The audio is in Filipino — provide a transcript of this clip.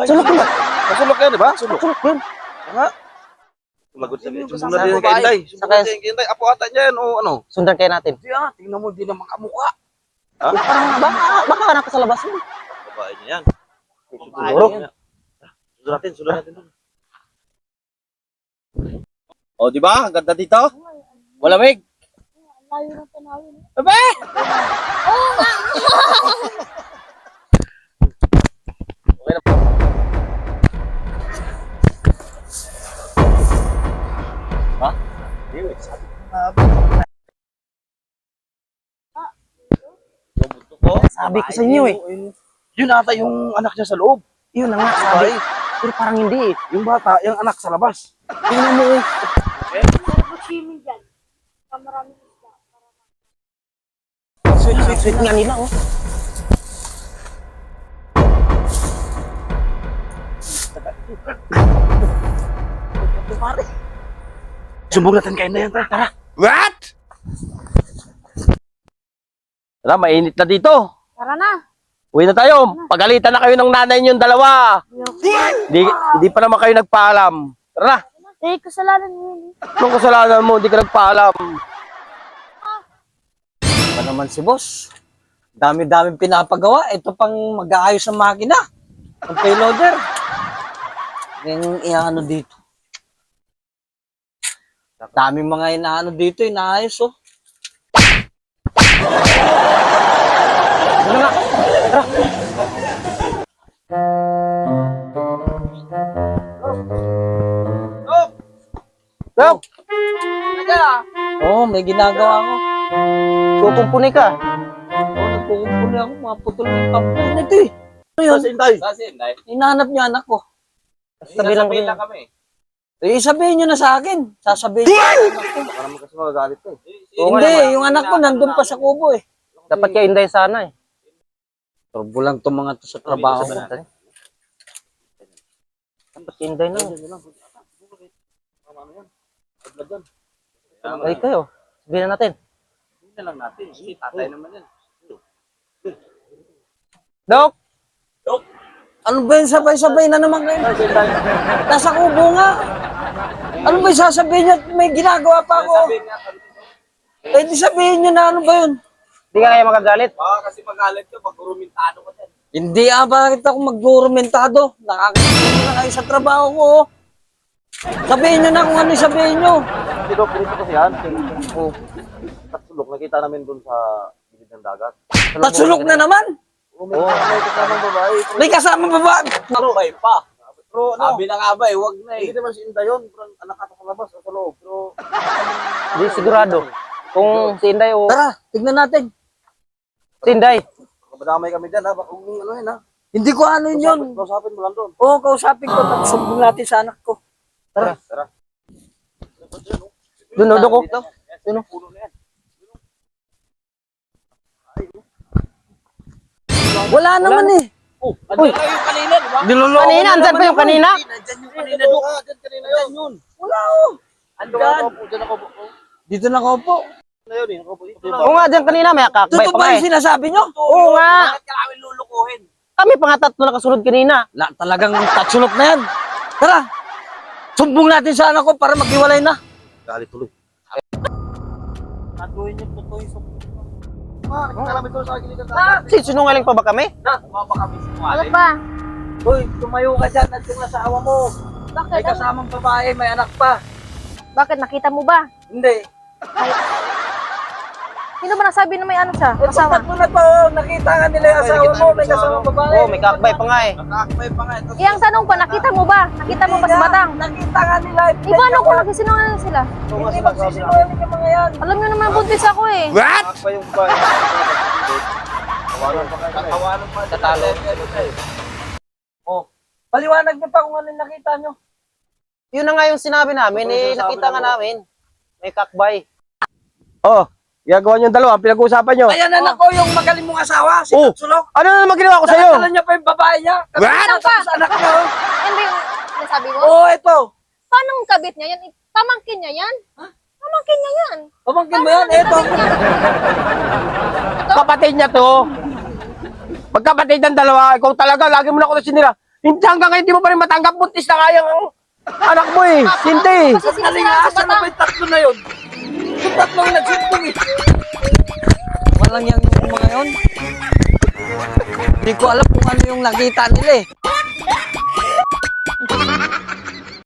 Sulok ba? Masulok yan, di ba? Sulok yun. Nga. Lagot sa video. Sumbong natin yung Kenday. Sumbong natin yung Kenday. Apo ata niya yan, o ano? Sundan kayo natin. Di tingnan mo, di naman kamukha. Ha? Parang baka anak sa labas yun. Babae niya yan. Siguro. Sudan natin. O, di ba? Ang ganda dito. Malamig. Layo ng tanawin. Bebe! Oo nga! Okay na po. Ha? Hindi, sabi ko. Sabi ko sa inyo eh. Yun ata yung anak niya sa loob. Yun na nga, sabi. Pero parang hindi eh. Yung bata, yung anak sa labas. Tingnan mo eh. Sarap swimming dyan. Maraming isda. Sweet nga nila oh. Sumbong natin kayo na yan, tara. What? Tara, mainit na dito. Tara na. Uwi na tayo. Pagalitan na kayo ng nanay niyong dalawa. Hindi pa naman kayo nagpaalam. Tara na. Eh, kasalanan mo yun. Anong kasalanan mo? Hindi ka nagpaalam. Ba naman si boss? Dami-daming pinapagawa. Ito pang mag-aayos ng makina. Ang payloader. Yung iaano dito. Daming mga inaano dito, inaayos oh. Ano na? Tara. Dok! Oh, may ginagawa ako. Kukumpuni ka. Oh, nagkukumpuni ako. Mga putol yung kampay nito eh. Ano yun? Sasintay. Hinahanap niya anak ko. Sabi lang kami. Eh, sabihin nyo na sa akin. Sasabihin ko. Baka naman kasi magagalit ka eh. Hindi, yung anak ko nandun pa sa kubo eh. Dapat kayo inday sana eh. Turbulang to mga to sa trabaho ko. Dapat kayo inday na. Ay kayo. Sabihin na natin. Sabihin na lang natin. Hindi, tatay naman yan. Dok! Ano ba yung sabay-sabay na naman kayo? Nasa kubo nga. Ano ba yung sasabihin niya? May ginagawa pa ako. Eh di sabihin niyo na ano ba yun? Hindi ka kaya magagalit? Kasi magalit ka pag urumintado ka din. Hindi bakit ako magdurumentado? Nakakasama na kayo sa trabaho ko. Oh. Sabihin niyo na kung ano yung sabihin niyo. Hindi Dok, dito kasi yan. Oh. Tatsulok, nakita namin dun sa gilid ng dagat. Tatsulok na naman. Oh, may kasamang babae. May kasamang babae. Sabay pa. Pero ano? Sabi na nga ba eh, wag na eh. Hindi naman si Inda yun. Pero anak ka sa labas o sa loob. Pero... Hindi sigurado. Kung si Inday o... Tara, tignan natin. Si Inday. Kabadamay kami dyan ha. Baka kung ano yun ha. Hindi ko ano yun. Kausapin mo lang doon. Oo, kausapin ko. Tapos sumbong natin sa anak ko. Tara. Doon ko. Wala naman eh. Andyan lang yung kanina, di ba? Niloloko Kanina, na andyan naman pa yung ako. kanina. Andyan yung kanina doon. Dyan kanina yun. Wala oh. Andyan. Dyan ako po. Dito na ako po. Na yun eh. Ako po. Oo nga, dyan kanina may kakbay Totoo pa ba nga yung eh. sinasabi nyo? Oo nga. Bakit ka namin lulukuhin? Kami pa nga tatlo nakasunod kanina. Talagang tatsulok na yan. Tara. Sumbong natin sa anak ko para maghiwalay na. Galit tuloy. Natuloy niyo totoo yung sumbong. Nakita namin doon sa gilid ng dagat. Sinungaling pa ba kami? Bumaba kami sa Ano tuwalin. ba? Hoy, tumayo ka dyan at yung asawa mo. Bakit? May kasamang babae, may anak pa. Bakit? Nakita mo ba? Hindi. Sino ba nagsabi na may ano siya? Eh, Kasama? tatlo na to. Nakita nga nila yung asawa mo, may kasamang babae. Oo, may kakbay pa nga eh. Nakakabay pa nga ito. Iyang tanong ko, nakita mo ba? Nakita mo ba sa batang? Nakita nga nila. Iba ano kung nagsisinungaling sila? Hindi magsisinungaling yung mga yan. Alam nyo naman buntis ako eh. What? Pa yung babae. Tawanan pa kayo. Tatawanan pa. Tatalo. Oh. Paliwanag niyo pa kung ano yung nakita nyo. Yun na nga yung sinabi namin eh. Nakita nga namin. May kakbay. Oh, ginagawa niyo yung dalawa. Pinag-uusapan niyo. Ayan anak ko yung magaling mong asawa, si Oh. Tatsulok. Ano na naman ginawa ko sa'yo? Nakatala niya pa yung babae niya. What? Tapos anak niya. oh. Yan ba yung sinasabi mo? Oo, ito. Paano ang kabit niya yan? Pamangkin niya yan? Pamangkin niya yan. Pamangkin mo yan, ito. Kapatid niya to. Magkapatid ng dalawa. Ikaw talaga. Lagi mo na ako na sinira. Hindi hanggang ngayon, di mo pa rin matanggap. Buntis na kaya ang anak mo eh. Hindi. Kasi Sandali sinisira nga, sa asan na bata. ba yung tatlo na yun? Yung tatlong nagsumbong eh. Walang yung mga yun. Hindi ko alam kung ano yung nakita nila eh.